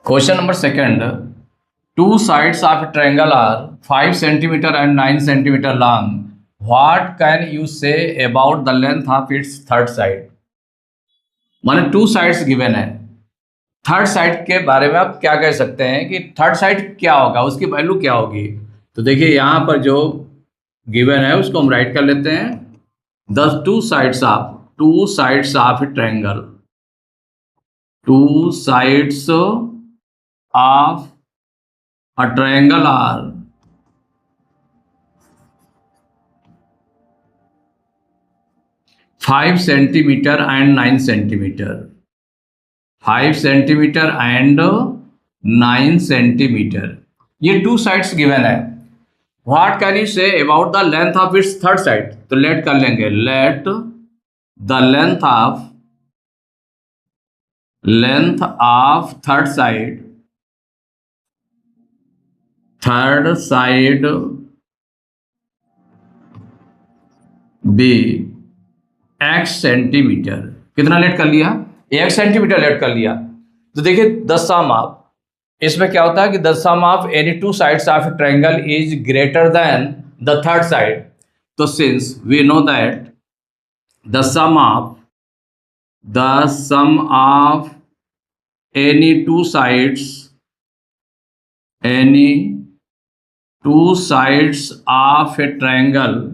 Question number second. Two sides of a triangle are 5 centimeter and 9 centimeter long. What can you say about the length of its third side? माने to sides given है, third side के बारे में आप क्या कह सकते हैं कि थर्ड साइड क्या होगा, उसकी वैल्यू क्या होगी। तो देखिए यहाँ पर जो गिवन है उसको हम राइट कर लेते हैं। The two sides of a triangle, to sides of a triangle are 5 centimeter and 9 centimeter, 5 centimeter and 9 centimeter। ये टू साइड्स गिवन है। What can you say about the length of its third side? तो let कर लेंगे, let the length of third side be x centimetre. कितना let कर लिया? x centimetre late कर लिया। तो देखिए द सम ऑफ, इसमें क्या होता है कि the sum of any two sides of a triangle is greater than the third side. तो since we know that the sum of any two sides of a triangle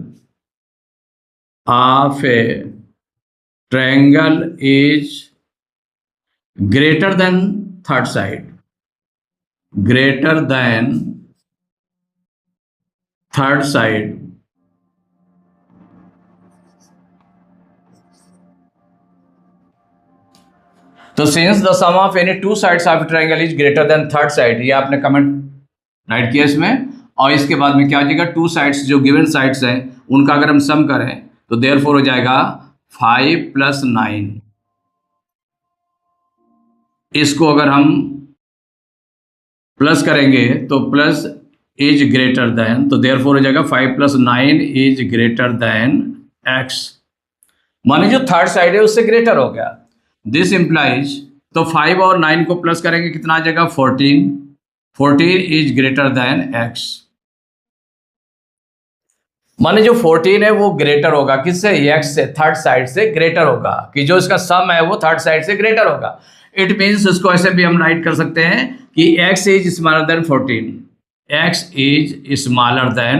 is greater than third side, तो since the sum of any two sides of triangle is greater than third side, ये आपने comment right किया इसमें। और इसके बाद में क्या हो जाएगा, टू साइड्स जो गिवन साइड्स हैं उनका अगर हम सम करें तो देयरफॉर हो जाएगा 5 + 9। इसको अगर हम प्लस करेंगे तो प्लस इज ग्रेटर देन, तो देयरफॉर हो जाएगा 5 + 9 इज ग्रेटर देन x। माने जो थर्ड साइड है उससे ग्रेटर हो गया। दिस इंप्लाइज, तो 5 और 9 को प्लस करेंगे कितना आ जाएगा 14 इज ग्रेटर देन x। माने जो 14 है वो ग्रेटर होगा किससे? x से, थर्ड साइड से ग्रेटर होगा, कि जो इसका सम है वो थर्ड साइड से ग्रेटर होगा। इट मीन्स इसको ऐसे भी हम राइट कर सकते हैं कि x इज स्मॉलर देन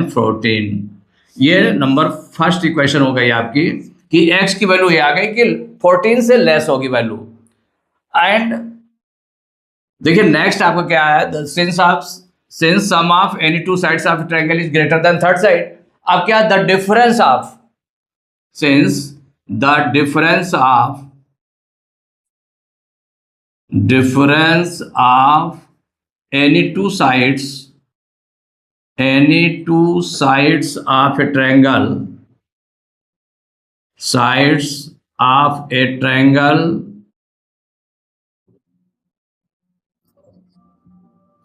14। ये नंबर फर्स्ट इक्वेशन हो गई आपकी कि x की वैल्यू ये आ गई कि 14 से लेस होगी वैल्यू। एंड देखिए नेक्स्ट आपका क्या है, since sum of any two sides of triangle is greater than third side. अब क्या, the difference of any two sides of a triangle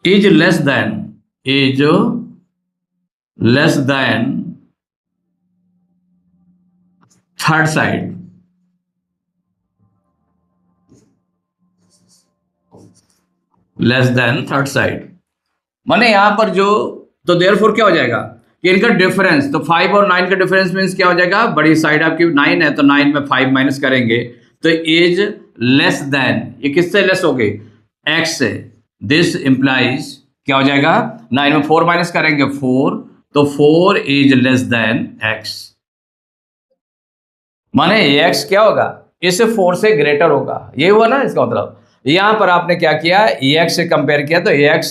is less than third side, माने यहां पर जो, तो देयरफॉर क्या हो जाएगा कि इनका डिफरेंस, तो 5 और 9 का डिफरेंस मीन्स क्या हो जाएगा, बड़ी साइड आपकी 9 है तो 9 में 5 माइनस करेंगे तो इज लेस देन, ये किससे लेस हो गई? x से। दिस इंप्लाइज क्या हो जाएगा, 9 में 4 माइनस करेंगे 4, तो 4 इज लेस देन x। माने x क्या होगा, इससे 4 से ग्रेटर होगा, ये हुआ ना इसका मतलब। यहां पर आपने क्या किया, x से कंपेयर किया तो x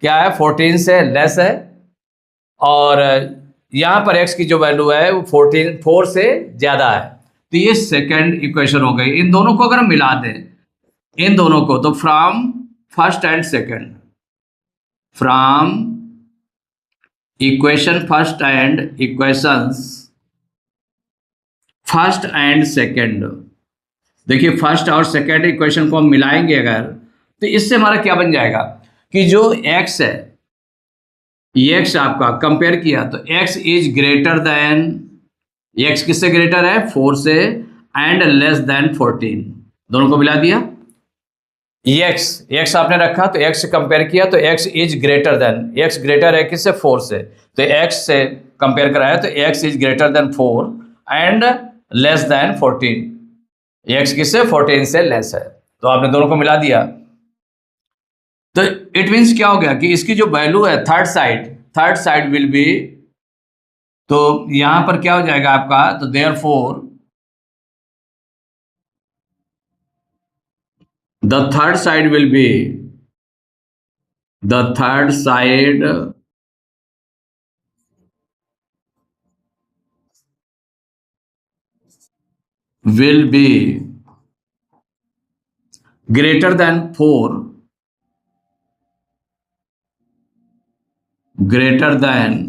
क्या है, 14 से लेस है, और यहां पर x की जो वैल्यू है वो 4 से ज्यादा है। तो ये सेकेंड इक्वेशन हो गई। इन दोनों को अगर हम मिला दें, इन दोनों को, तो from first and second, from first and second, देखिए फर्स्ट और सेकेंड इक्वेशन को हम मिलाएंगे अगर, तो इससे हमारा क्या बन जाएगा कि जो x है, x आपका कंपेयर किया तो x is greater then, x किससे ग्रेटर है, 4 से, एंड लेस देन 14, दोनों को मिला दिया। एक्स आपने रखा तो एक्स से कंपेयर किया तो x is greater then, x greater है किससे, 4 से, तो एक्स से कंपेयर कराया तो x is greater then 4 and less than 14, x किससे, 14 से लेस है, तो आपने दोनों को मिला दिया। तो इट मीन्स क्या हो गया कि इसकी जो वैल्यू है थर्ड साइड विल बी, तो यहां पर क्या हो जाएगा आपका, तो therefore the third side will be, the third side will be greater than 4, greater than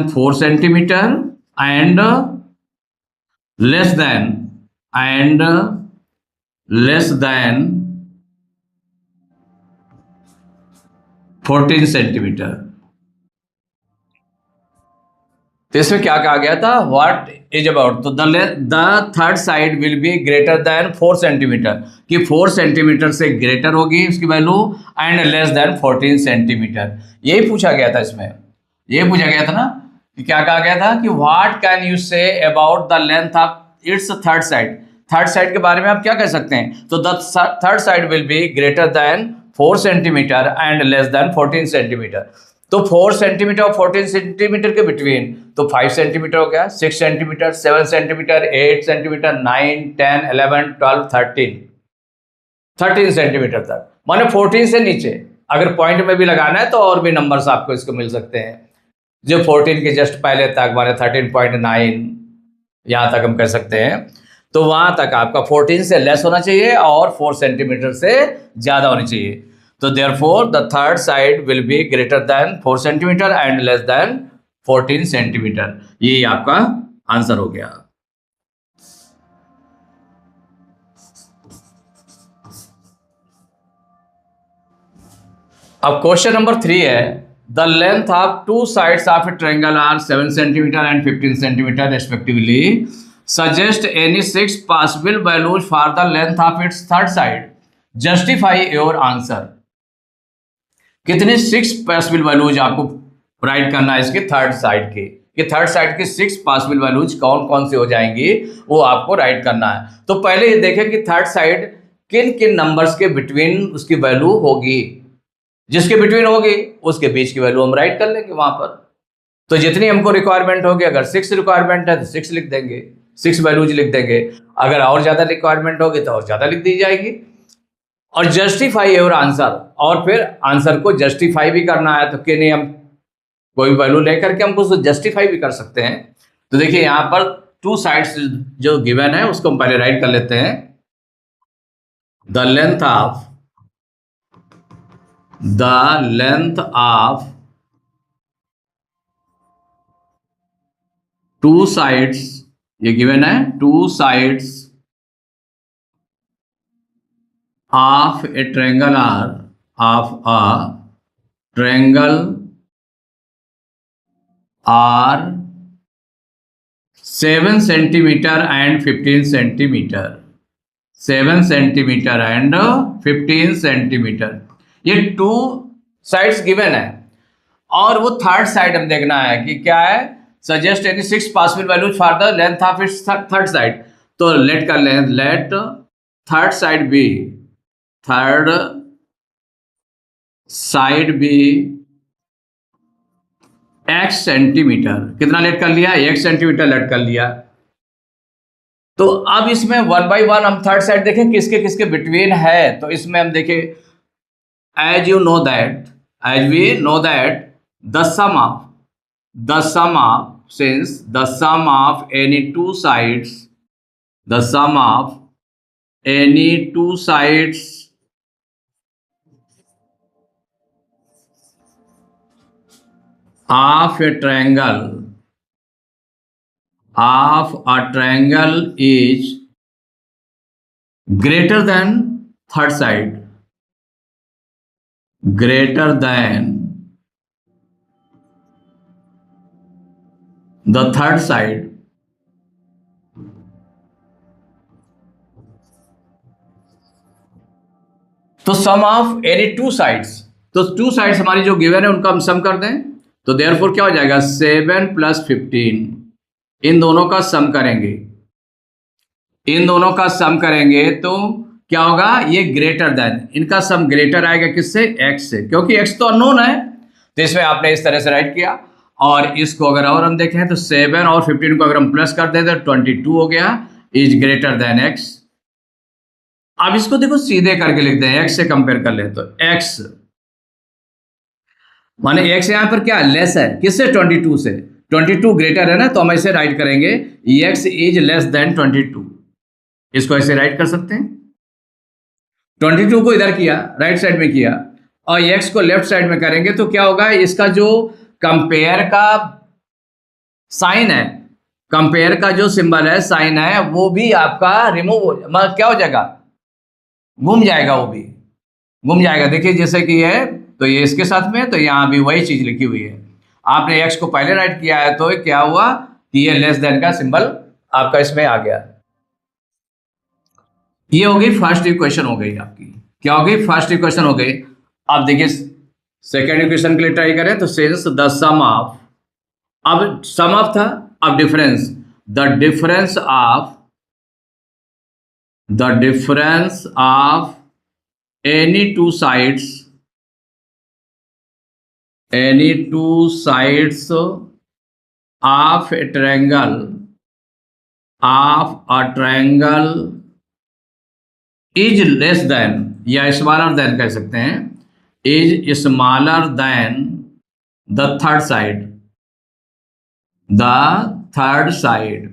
4 centimeter and less than and less than 14 centimetre. तो इसमें क्या कहा गया था, व्हाट इज अबाउट, तो the third side will be greater than 4 centimetre, कि 4 centimetre से greater होगी उसकी value and less than 14 centimetre, यही पूछा गया था इसमें, ये पूछा गया था ना कि क्या कहा गया था कि what can you say about the length of its third side के बारे में आप क्या कह सकते हैं, तो the third side will be greater than 4 centimetre and less than 14 centimetre. तो 4 सेंटीमीटर और 14 सेंटीमीटर के बिटवीन तो 5 सेंटीमीटर हो गया, 6 सेंटीमीटर, 7 सेंटीमीटर, 8 सेंटीमीटर, 9, 10, 11, 12, 13 सेंटीमीटर तक, माने 14 से नीचे। अगर पॉइंट में भी लगाना है तो और भी नंबर्स आपको इसको मिल सकते हैं, जो 14 के जस्ट पहले तक माने 13.9 यहाँ तक हम कह सकते हैं, तो वहाँ तक आपका 14 से लेस होना चाहिए और 4 सेंटीमीटर से ज़्यादा होनी चाहिए। तो therefore the third side will be greater than 4 centimetre and less than 14 centimetre, ये आपका आंसर हो गया। अब क्वेश्चन नंबर 3 है, the length of two sides of a triangle are 7 centimetre and 15 centimetre respectively, suggest any 6 possible values for the length of its third side, justify your answer. कितने 6 possible values आपको right करना है इसके third side के, कि third side के 6 possible values कौन कौन से हो जाएंगी वो आपको राइट करना है। तो पहले ये देखें कि थर्ड साइड किन किन नंबर्स के बिटवीन उसकी वैल्यू होगी, जिसके बिटवीन होगी उसके बीच की वैल्यू हम राइट कर लेंगे वहां पर। तो जितनी हमको रिक्वायरमेंट होगी, अगर 6 रिक्वायरमेंट है तो 6 लिख देंगे, 6 वैल्यूज लिख देंगे, अगर और ज्यादा रिक्वायरमेंट होगी तो और ज्यादा लिख दी जाएगी। और जस्टिफाई योर आंसर, और फिर आंसर को जस्टिफाई भी करना है, तो कि नहीं हम कोई वैल्यू लेकर के हम उसको जस्टिफाई भी कर सकते हैं। तो देखिए यहाँ पर टू साइड्स जो गिवन है उसको हम पहले राइट कर लेते हैं। The length of two sides, ये गिवन है, to sides of a triangle are 7 centimeter and 15 centimeter, 7 centimeter and 15 centimeter, ये टू साइड्स गिवन है। और वो थर्ड साइड हम देखना है कि क्या है, suggest any 6 possible values for the length of its third side. तो लेट कर लें, let third side be x centimetre, कितना लेट कर लिया, 1 सेंटीमीटर लेट कर लिया। तो अब इसमें 1 बाई 1 हम थर्ड साइड देखें किसके किसके बिटवीन है। तो इसमें हम देखें, as we know that the sum of since the sum of any two sides, the sum of any two sides of a triangle is greater than third side, greater than the third side, तो सम of any two sides, तो two sides हमारी जो given है उनका हम सम कर दें, तो देयरफॉर क्या हो जाएगा 7 + 15, इन दोनों का सम करेंगे, इन दोनों का सम करेंगे तो क्या होगा, ये ग्रेटर देन, इनका सम ग्रेटर आएगा किससे, x से, क्योंकि x तो अननोन है। तो इसमें आपने इस तरह से राइट किया। और इसको अगर और हम देखें तो 7 और 15 को अगर हम प्लस कर दें तो 22 हो गया, इज ग्रेटर देन x। अब इसको देखो सीधे करके लिखते हैं, x से कंपेयर कर ले तो x माने x यहां पर क्या लेस है किससे, 22 से, 22 ग्रेटर है ना, तो हम ऐसे राइट करेंगे x इज लेस देन 22, इसको ऐसे राइट कर सकते हैं। 22 को इधर किया, राइट साइड में किया, और x को लेफ्ट साइड में करेंगे तो क्या होगा, इसका जो कंपेयर का साइन है, कंपेयर का जो सिंबल है, साइन है, वो भी आपका रिमूव मतलब क्या हो जाएगा, घूम जाएगा, वो भी घूम जाएगा। देखिए जैसे कि है तो ये इसके साथ में, तो यहाँ भी वही चीज लिखी हुई है। आपने x को पहले राइट किया है तो क्या हुआ कि ये लेस देन का सिंबल आपका इसमें आ गया। ये हो गई फर्स्ट इक्वेशन, हो गई आपकी, क्या हो गई, फर्स्ट इक्वेशन हो गई। अब देखिए सेकेंड इक्वेशन के लिए ट्राई करें तो सेंस द सम ऑफ, अब सम ऑफ था, अब difference, the difference of any two sides of a triangle is less than या स्मॉलर देन कह सकते हैं, is smaller than the third side.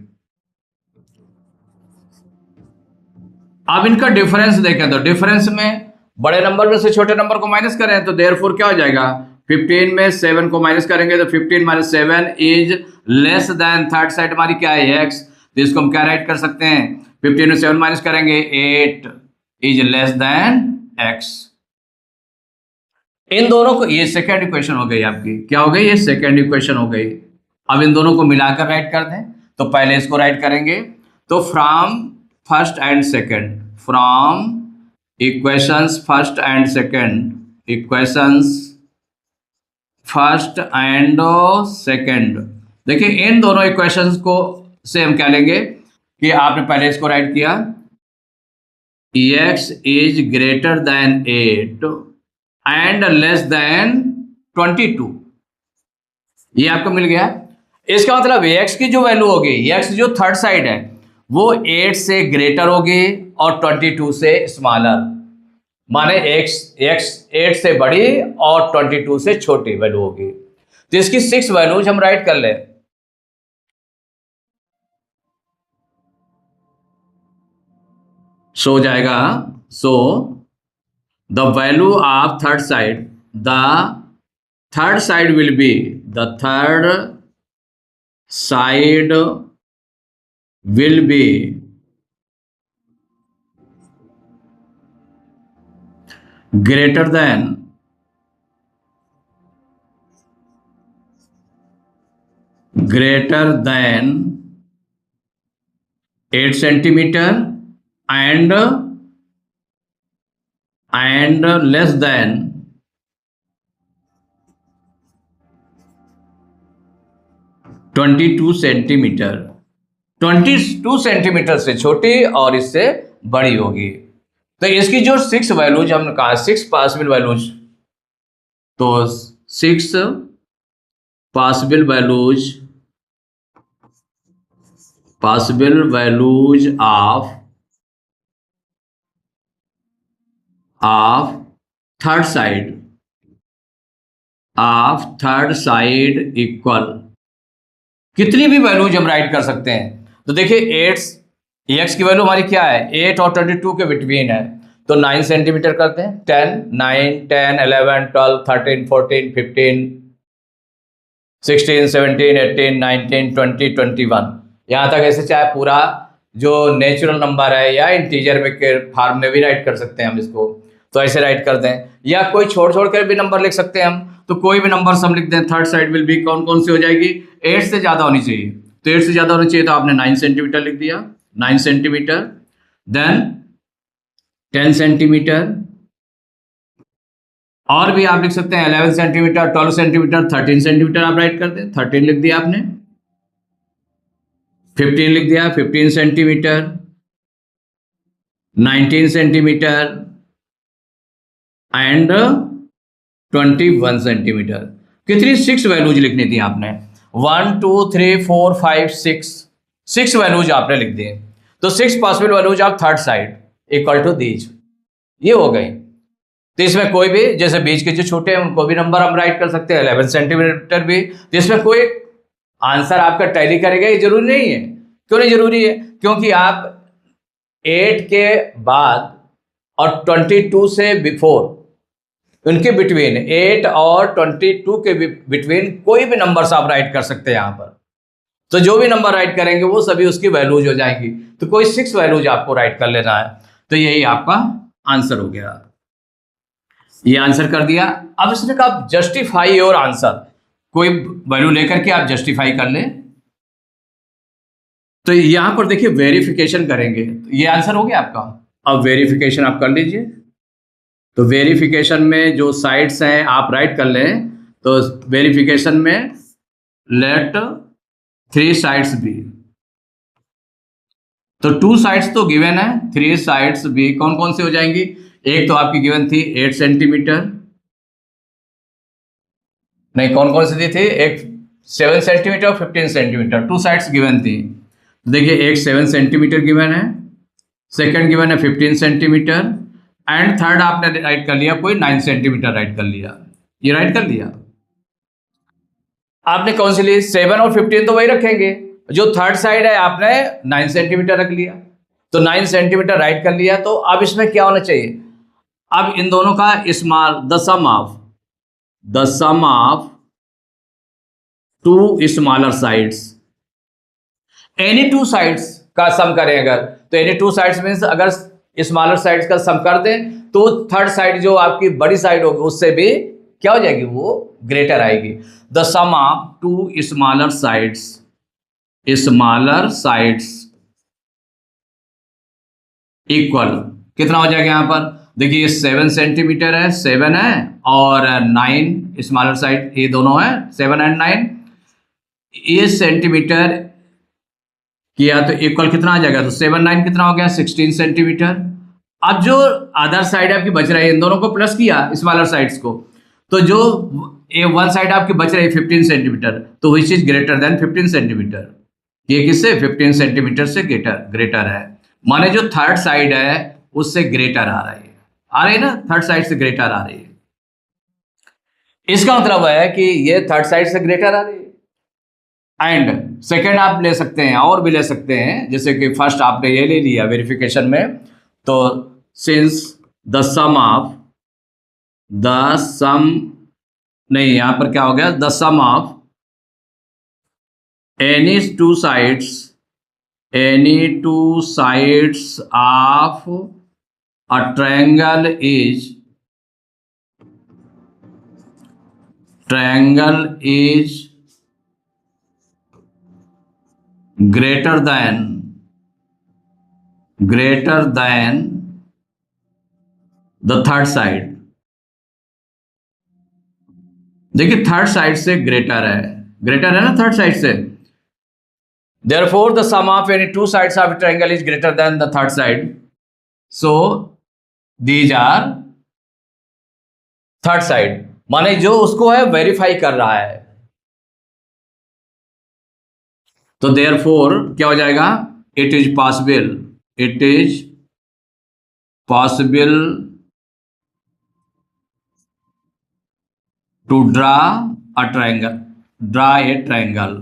अब इनका डिफरेंस देखें तो डिफरेंस में बड़े नंबर में से छोटे नंबर को माइनस करें तो देयरफॉर क्या हो जाएगा, 15 में 7 को माइनस करेंगे तो 15 - 7 is less than third side हमारी क्या है x, तो इसको हम क्या राइट कर सकते हैं, 15 में 7 माइनस करेंगे 8 इज लेस देन x। इन दोनों को, ये सेकेंड इक्वेशन हो गई आपकी, क्या हो गई, ये सेकेंड इक्वेशन हो गई। अब इन दोनों को मिलाकर राइट कर दें, तो पहले इसको राइट करेंगे तो from first and second, from equations first and second, equations first and second. देखिए इन दोनों इक्वेशंस को से हम क्या लेंगे कि आपने पहले इसको राइट किया, x is greater then 8 and less than 22, ये आपको मिल गया। इसका मतलब x की जो वैल्यू होगी, x जो थर्ड साइड है वो 8 से ग्रेटर होगी और 22 से स्मॉलर, माने x 8 से बड़ी और 22 से छोटी वैल्यू होगी। तो इसकी 6 वैल्यूज हम राइट कर लें, सो जाएगा, so the value of third side, the third side will be, the third side will be greater than 8 centimeter and less than 22 centimetre, 22 centimetre से छोटी और इससे बड़ी होगी। तो इसकी जो 6 वैल्यूज हमने कहा, 6 पॉसिबल वैल्यूज, तो 6 possible values of third side equal, कितनी भी वैल्यूज हम राइट कर सकते हैं। तो देखिए x की वैल्यू हमारी क्या है, 8 और 22 के बिटवीन है, तो 9 सेंटीमीटर करते हैं, 10 9 10 11 12 13 14 15 16 17 18 19 20 21, यहाँ तक ऐसे चाहे पूरा जो नेचुरल नंबर है या इंटीजर में के फॉर्म में भी राइट कर सकते हैं हम इसको, तो ऐसे राइट कर दें, या कोई छोड़ कर भी नंबर लिख सकते हैं हम, तो कोई भी नंबर हम लिख दें। थर्ड साइड विल बी कौन सी हो जाएगी, 8 से ज़्यादा होनी चाहिए, तो 8 से ज़्यादा होनी चाहिए तो आपने 9 सेंटीमीटर लिख दिया, 9 सेंटीमीटर, देन 10 सेंटीमीटर, और भी आप लिख सकते हैं 11 सेंटीमीटर, 12 सेंटीमीटर, 13 सेंटीमीटर आप राइट कर दें। 13 लिख दिया आपने, 15 लिख दिया, 15 सेंटीमीटर, 19 सेंटीमीटर एंड 21 सेंटीमीटर। कितनी 6 वैल्यूज लिखनी थी आपने। 1 2 3 4 5 6 वैल्यूज आपने लिख दिए। तो 6 possible values of third side equal to these, ये हो गई। तो इसमें कोई भी, जैसे बीच के जो छोटे हैं उनको भी नंबर हम राइट कर सकते हैं, 11 सेंटीमीटर भी। तो इसमें कोई आंसर आपका टैली करेगा ये जरूरी नहीं है। क्यों नहीं जरूरी है? क्योंकि आप 8 के बाद और 22 से बिफोर, उनके बिटवीन 8 और 22 के बिटवीन कोई भी नंबर्स आप राइट कर सकते हैं यहाँ पर। तो जो भी नंबर राइट करेंगे वो सभी उसकी वैल्यूज हो जाएंगी। तो कोई 6 वैल्यूज आपको राइट कर लेना है। तो यही आपका आंसर हो गया। ये आंसर कर दिया। अब इसने कहा जस्टिफाई योर आंसर, कोई वैल्यू लेकर के आप जस्टिफाई कर लें। तो यहां पर देखिए वेरिफिकेशन करेंगे। तो ये आंसर हो गया आपका। अब वेरिफिकेशन आप कर लीजिए। तो वेरिफिकेशन में जो साइड्स हैं आप राइट कर लें। तो वेरिफिकेशन में लेट 3 साइड्स बी, तो 2 साइड्स तो गिवन है, 3 साइड्स बी कौन कौन से हो जाएंगी। एक तो आपकी गिवन थी 8 सेंटीमीटर, नहीं कौन कौन सी दी थी, एक 7 सेंटीमीटर, 15 सेंटीमीटर, 2 साइड्स गिवन थी। देखिए एक 7 सेंटीमीटर गिवन है, सेकंड गिवन है 15 सेंटीमीटर एंड थर्ड आपने राइट कर लिया कोई 9 सेंटीमीटर राइट कर लिया। ये राइट कर लिया आपने। कौन सी ली, 7 और 15 तो वही रखेंगे। जो थर्ड साइड है आपने 9 सेंटीमीटर रख लिया, तो 9 सेंटीमीटर राइट कर लिया। तो अब इसमें क्या होना चाहिए, अब इन दोनों का small the sum of 2 smaller sides, any 2 sides का सम करें अगर, तो एनी 2 साइड्स मीन्स अगर स्मॉलर साइड्स का सम कर दें तो थर्ड साइड जो आपकी बड़ी साइड होगी उससे भी क्या हो जाएगी, वो ग्रेटर आएगी। The sum of 2 smaller sides equal कितना हो जाएगा यहां पर। देखिए 7 सेंटीमीटर है, 7 है और 9 स्मॉलर साइड, ये दोनों है 7 एंड 9। ये सेंटीमीटर किया तो इक्वल कितना आ जाएगा, तो 7 9 कितना हो गया, 16 सेंटीमीटर। अब जो अदर साइड आपकी बच रही है, इन दोनों को प्लस किया स्मॉलर साइड्स को, तो जो ये वन साइड आपकी बच रही है 15 सेंटीमीटर, तो which is greater then 15 centimetre. ये किससे, 15 सेंटीमीटर से ग्रेटर है। माने जो थर्ड साइड है उससे ग्रेटर आ रही है ना, थर्ड साइड से ग्रेटर आ रही है। इसका मतलब है कि ये थर्ड साइड से ग्रेटर आ रही है। एंड सेकेंड आप ले सकते हैं और भी ले सकते हैं, जैसे कि फर्स्ट आपने ये ले लिया वेरिफिकेशन में, तो सिंस द सम नहीं, यहां पर क्या हो गया, the sum of any two sides of a triangle is greater than the third side। देखिए थर्ड साइड से ग्रेटर है ना थर्ड साइड से। therefore the sum of any 2 sides of a triangle is greater than the third side, so these are third side. माने जो उसको है verify कर रहा है, तो therefore क्या हो जाएगा, it is possible to draw a triangle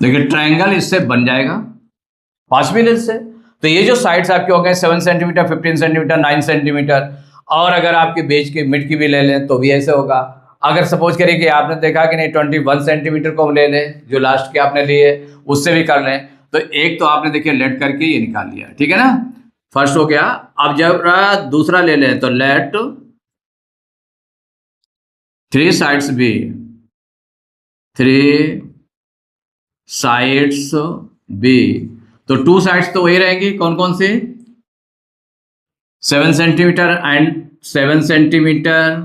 देखिए ट्रायंगल इससे बन जाएगा, पॉसिबल इससे। तो ये जो साइड्स आपके हो गए 7 सेंटीमीटर, 15 सेंटीमीटर, 9 सेंटीमीटर, और अगर आपके बीच की मिड की भी ले लें तो भी ऐसे होगा। अगर सपोज करिए कि आपने देखा कि नहीं 21 सेंटीमीटर को ले लें, जो लास्ट के आपने लिए उससे भी कर लें, तो एक तो आपने देखिए लेट करके ये निकाल लिया, ठीक है ना, फर्स्ट हो गया। अब जब दूसरा ले लें तो let 3 sides be, 3 sides be, तो टू साइड्स तो वही रहेंगी, कौन कौन सी? 7 centimetre and 7 centimetre,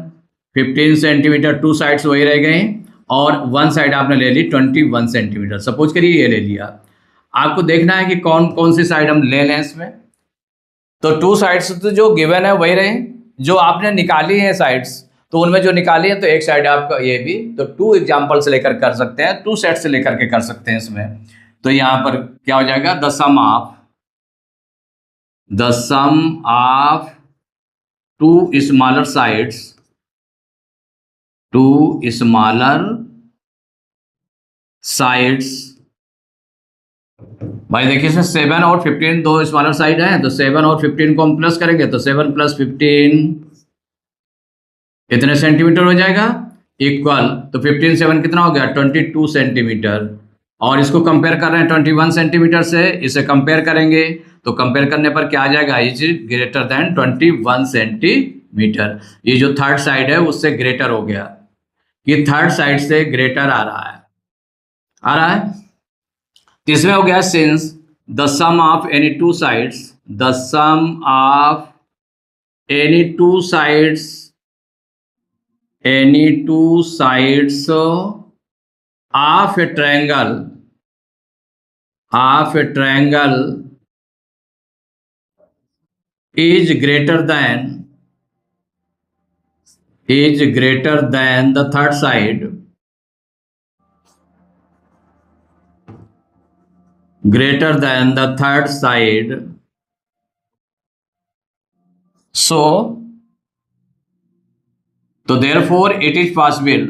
15 centimetre, two sides वही रह गए, और वन साइड आपने ले ली 21 सेंटीमीटर। सपोज करिए ये ले लिया, आपको देखना है कि कौन कौन सी साइड हम ले लें इसमें। तो टू साइड्स तो जो गिवन है वही रहे, जो आपने निकाली है साइड्स, तो उनमें जो निकाली है तो एक साइड आपका ये भी, तो टू एग्जाम्पल से लेकर कर सकते हैं, टू सेट से लेकर के कर सकते हैं इसमें। तो यहाँ पर क्या हो जाएगा? The sum of two smaller sides, two smaller sides. भाई देखिए इसमें 7 और 15 दो स्मॉलर साइड है, तो 7 और 15 को हम प्लस करेंगे तो 7 + 15 कितने सेंटीमीटर हो जाएगा? इक्वल, तो 15 7 कितना हो गया? 22 सेंटीमीटर। और इसको कंपेयर कर रहे हैं 21 सेंटीमीटर से, इसे कंपेयर करेंगे तो कंपेयर करने पर क्या आ जाएगा? Is greater then 21 centimetre. ये जो थर्ड साइड है उससे ग्रेटर हो गया, कि थर्ड साइड से ग्रेटर आ रहा है। तीसरा हो गया since the sum of any two sides, the sum of any two sides of a triangle is greater than the third side, greater than the third side, so therefore it is possible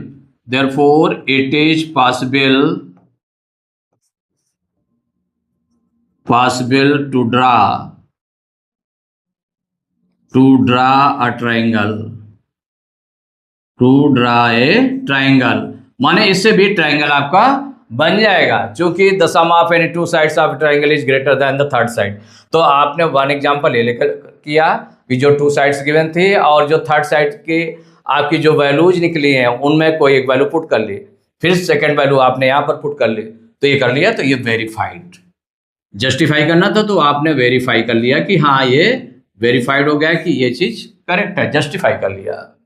to draw a triangle, माने इससे भी triangle आपका बन जाएगा, क्योंकि the sum of any two sides of triangle is greater than the third side. तो आपने one example ये लेकर किया कि जो टू साइड्स गिवन थी और जो थर्ड साइड की आपकी जो वैल्यूज निकली हैं उनमें कोई एक वैल्यू पुट कर ली, फिर सेकंड वैल्यू आपने यहाँ पर पुट कर ली, तो ये कर लिया, तो ये वेरीफाइड। जस्टिफाई करना था तो आपने वेरीफाई कर लिया कि हाँ ये वेरीफाइड हो गया कि ये चीज़ करेक्ट है, जस्टिफाई कर लिया।